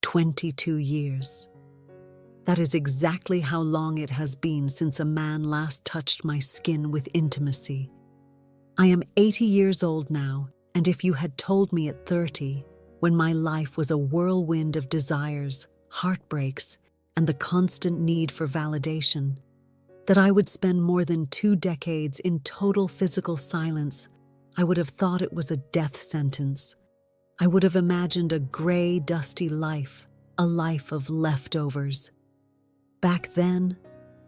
22 years. That is exactly how long it has been since a man last touched my skin with intimacy. I am 80 years old now, and if you had told me at 30, when my life was a whirlwind of desires, heartbreaks, and the constant need for validation, that I would spend more than 2 decades in total physical silence, I would have thought it was a death sentence. I would have imagined a gray, dusty life, a life of leftovers. Back then,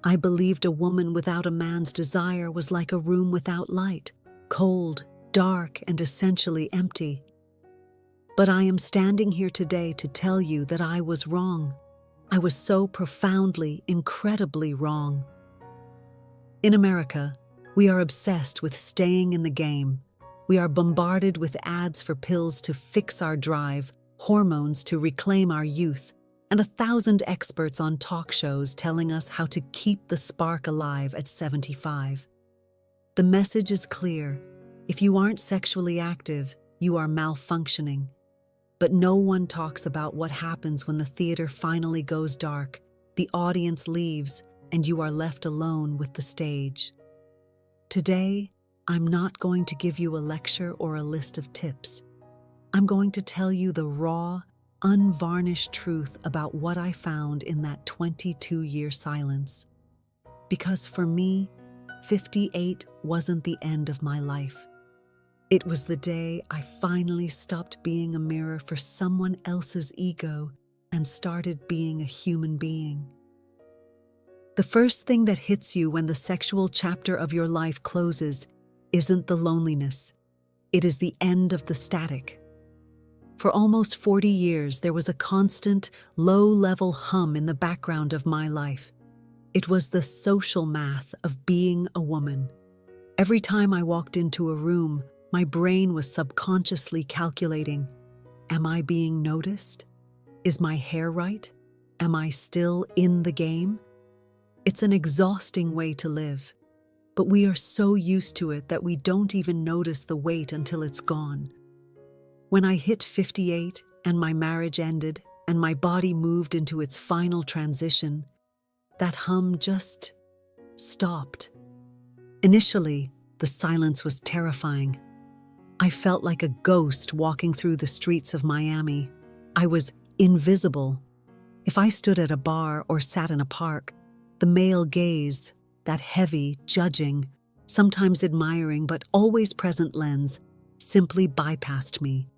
I believed a woman without a man's desire was like a room without light, cold, dark, and essentially empty. But I am standing here today to tell you that I was wrong. I was so profoundly, incredibly wrong. In America, we are obsessed with staying in the game. We are bombarded with ads for pills to fix our drive, hormones to reclaim our youth, and 1,000 experts on talk shows telling us how to keep the spark alive at 75. The message is clear. If you aren't sexually active, you are malfunctioning. But no one talks about what happens when the theater finally goes dark, the audience leaves, and you are left alone with the stage. Today, I'm not going to give you a lecture or a list of tips. I'm going to tell you the raw, unvarnished truth about what I found in that 22-year silence. Because for me, 58 wasn't the end of my life. It was the day I finally stopped being a mirror for someone else's ego and started being a human being. The first thing that hits you when the sexual chapter of your life closes isn't the loneliness. It is the end of the static. For almost 40 years, there was a constant, low-level hum in the background of my life. It was the social math of being a woman. Every time I walked into a room, my brain was subconsciously calculating, am I being noticed? Is my hair right? Am I still in the game? It's an exhausting way to live, but we are so used to it that we don't even notice the weight until it's gone. When I hit 58 and my marriage ended and my body moved into its final transition, that hum just stopped. Initially, the silence was terrifying. I felt like a ghost walking through the streets of Miami. I was invisible. If I stood at a bar or sat in a park, the male gaze, that heavy, judging, sometimes admiring but always present lens, simply bypassed me.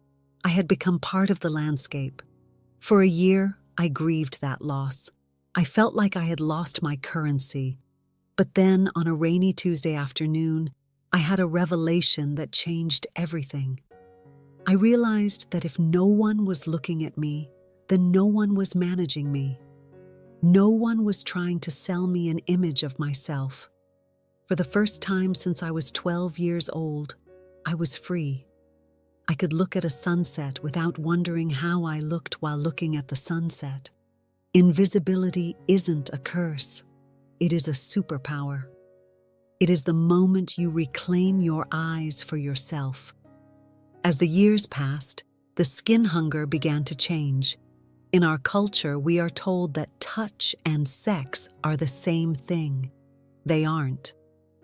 I had become part of the landscape. For a year, I grieved that loss. I felt like I had lost my currency. But then, on a rainy Tuesday afternoon, I had a revelation that changed everything. I realized that if no one was looking at me, then no one was managing me. No one was trying to sell me an image of myself. For the first time since I was 12 years old, I was free. I could look at a sunset without wondering how I looked while looking at the sunset. Invisibility isn't a curse. It is a superpower. It is the moment you reclaim your eyes for yourself. As the years passed, the skin hunger began to change. In our culture, we are told that touch and sex are the same thing. They aren't.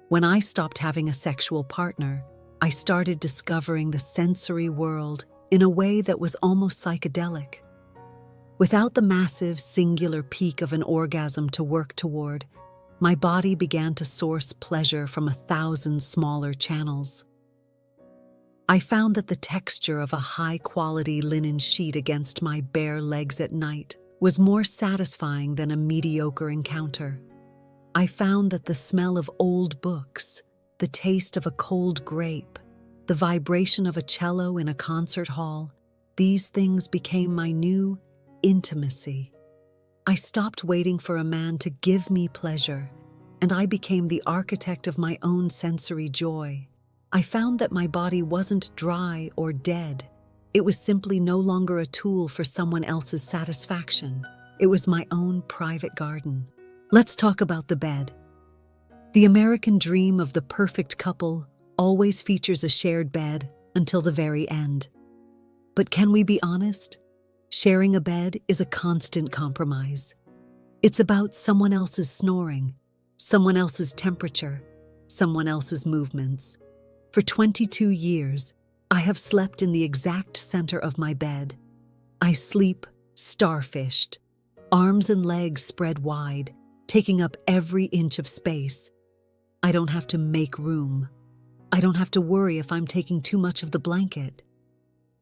When I stopped having a sexual partner, I started discovering the sensory world in a way that was almost psychedelic. Without the massive, singular peak of an orgasm to work toward, my body began to source pleasure from 1,000 smaller channels. I found that the texture of a high-quality linen sheet against my bare legs at night was more satisfying than a mediocre encounter. I found that the smell of old books, the taste of a cold grape, the vibration of a cello in a concert hall, these things became my new intimacy. I stopped waiting for a man to give me pleasure, and I became the architect of my own sensory joy. I found that my body wasn't dry or dead. It was simply no longer a tool for someone else's satisfaction. It was my own private garden. Let's talk about the bed. The American dream of the perfect couple always features a shared bed until the very end. But can we be honest? Sharing a bed is a constant compromise. It's about someone else's snoring, someone else's temperature, someone else's movements. For 22 years, I have slept in the exact center of my bed. I sleep starfished, arms and legs spread wide, taking up every inch of space. I don't have to make room. I don't have to worry if I'm taking too much of the blanket.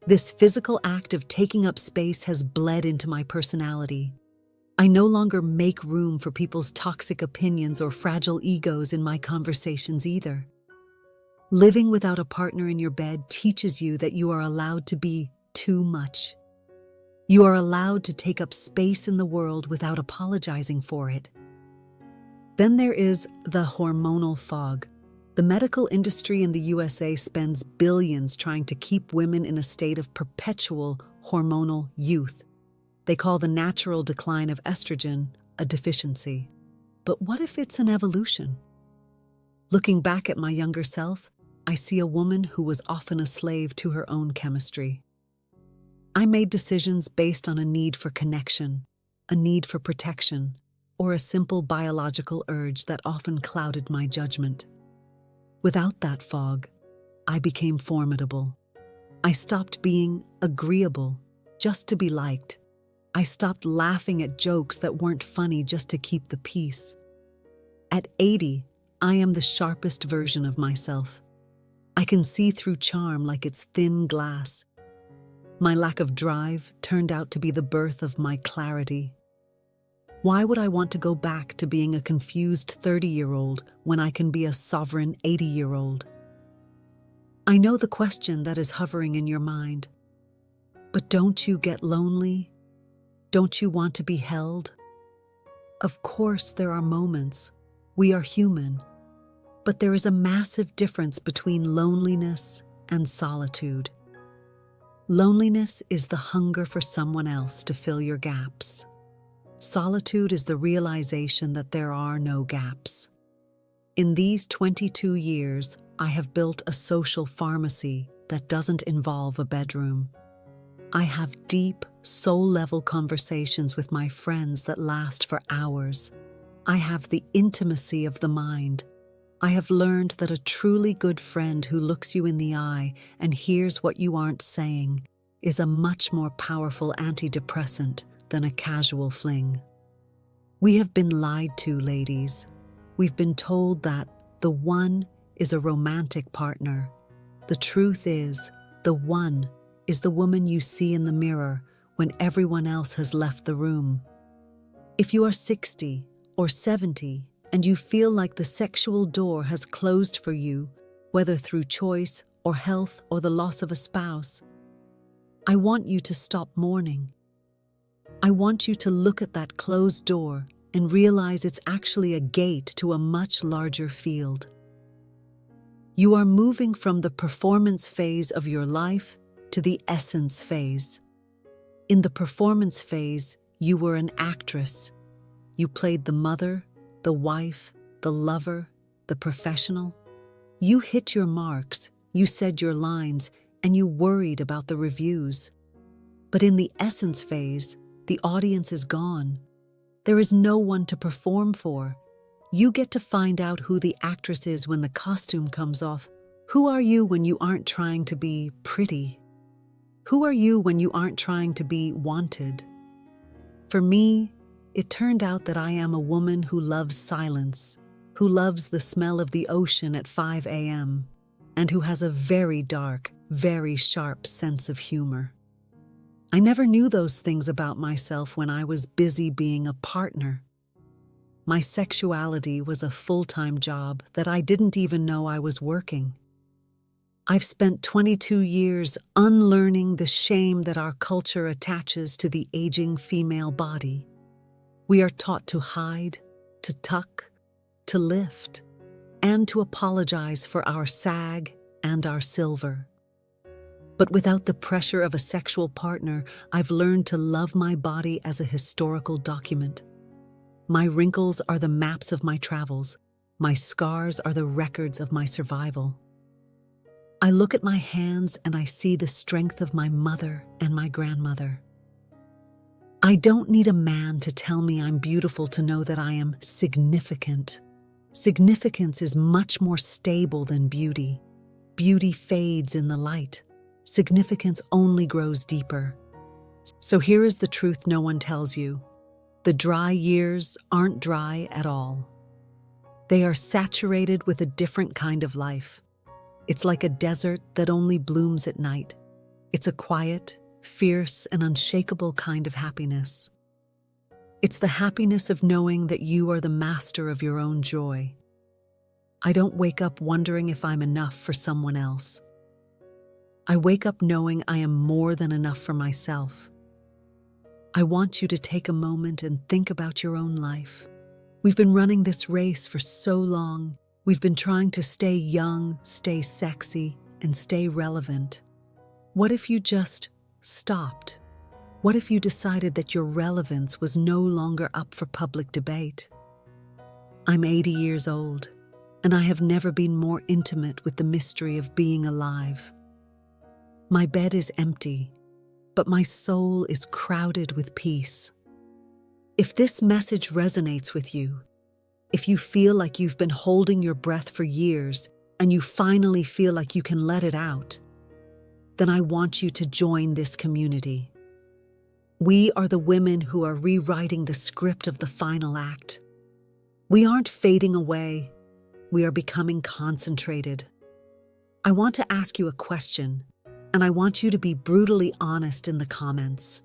This physical act of taking up space has bled into my personality. I no longer make room for people's toxic opinions or fragile egos in my conversations either. Living without a partner in your bed teaches you that you are allowed to be too much. You are allowed to take up space in the world without apologizing for it. Then there is the hormonal fog. The medical industry in the USA spends billions trying to keep women in a state of perpetual hormonal youth. They call the natural decline of estrogen a deficiency. But what if it's an evolution? Looking back at my younger self, I see a woman who was often a slave to her own chemistry. I made decisions based on a need for connection, a need for protection, or a simple biological urge that often clouded my judgment. Without that fog, I became formidable. I stopped being agreeable just to be liked. I stopped laughing at jokes that weren't funny just to keep the peace. At 80, I am the sharpest version of myself. I can see through charm like it's thin glass. My lack of drive turned out to be the birth of my clarity. Why would I want to go back to being a confused 30-year-old when I can be a sovereign 80-year-old? I know the question that is hovering in your mind. But don't you get lonely? Don't you want to be held? Of course, there are moments. We are human. But there is a massive difference between loneliness and solitude. Loneliness is the hunger for someone else to fill your gaps. Solitude is the realization that there are no gaps. In these 22 years, I have built a social pharmacy that doesn't involve a bedroom. I have deep, soul-level conversations with my friends that last for hours. I have the intimacy of the mind. I have learned that a truly good friend who looks you in the eye and hears what you aren't saying is a much more powerful antidepressant than a casual fling. We have been lied to, ladies. We've been told that the one is a romantic partner. The truth is, the one is the woman you see in the mirror when everyone else has left the room. If you are 60 or 70 and you feel like the sexual door has closed for you, whether through choice or health or the loss of a spouse, I want you to stop mourning. I want you to look at that closed door and realize it's actually a gate to a much larger field. You are moving from the performance phase of your life to the essence phase. In the performance phase, you were an actress. You played the mother, the wife, the lover, the professional. You hit your marks, you said your lines, and you worried about the reviews. But in the essence phase, the audience is gone. There is no one to perform for. You get to find out who the actress is when the costume comes off. Who are you when you aren't trying to be pretty? Who are you when you aren't trying to be wanted? For me, it turned out that I am a woman who loves silence, who loves the smell of the ocean at 5 a.m., and who has a very dark, very sharp sense of humor. I never knew those things about myself when I was busy being a partner. My sexuality was a full-time job that I didn't even know I was working. I've spent 22 years unlearning the shame that our culture attaches to the aging female body. We are taught to hide, to tuck, to lift, and to apologize for our sag and our silver. But without the pressure of a sexual partner, I've learned to love my body as a historical document. My wrinkles are the maps of my travels. My scars are the records of my survival. I look at my hands and I see the strength of my mother and my grandmother. I don't need a man to tell me I'm beautiful to know that I am significant. Significance is much more stable than beauty. Beauty fades in the light. Significance only grows deeper. So here is the truth no one tells you. The dry years aren't dry at all. They are saturated with a different kind of life. It's like a desert that only blooms at night. It's a quiet, fierce, and unshakable kind of happiness. It's the happiness of knowing that you are the master of your own joy. I don't wake up wondering if I'm enough for someone else. I wake up knowing I am more than enough for myself. I want you to take a moment and think about your own life. We've been running this race for so long. We've been trying to stay young, stay sexy, and stay relevant. What if you just stopped? What if you decided that your relevance was no longer up for public debate? I'm 80 years old, and I have never been more intimate with the mystery of being alive. My bed is empty, but my soul is crowded with peace. If this message resonates with you, if you feel like you've been holding your breath for years and you finally feel like you can let it out, then I want you to join this community. We are the women who are rewriting the script of the final act. We aren't fading away. We are becoming concentrated. I want to ask you a question, and I want you to be brutally honest in the comments.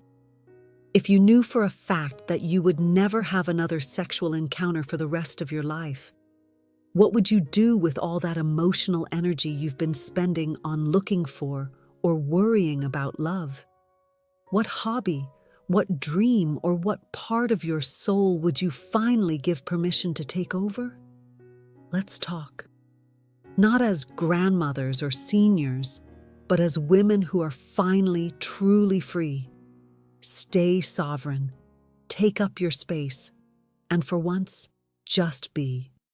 If you knew for a fact that you would never have another sexual encounter for the rest of your life, what would you do with all that emotional energy you've been spending on looking for or worrying about love? What hobby, what dream, or what part of your soul would you finally give permission to take over? Let's talk. Not as grandmothers or seniors, but as women who are finally truly free. Stay sovereign, take up your space, and for once, just be.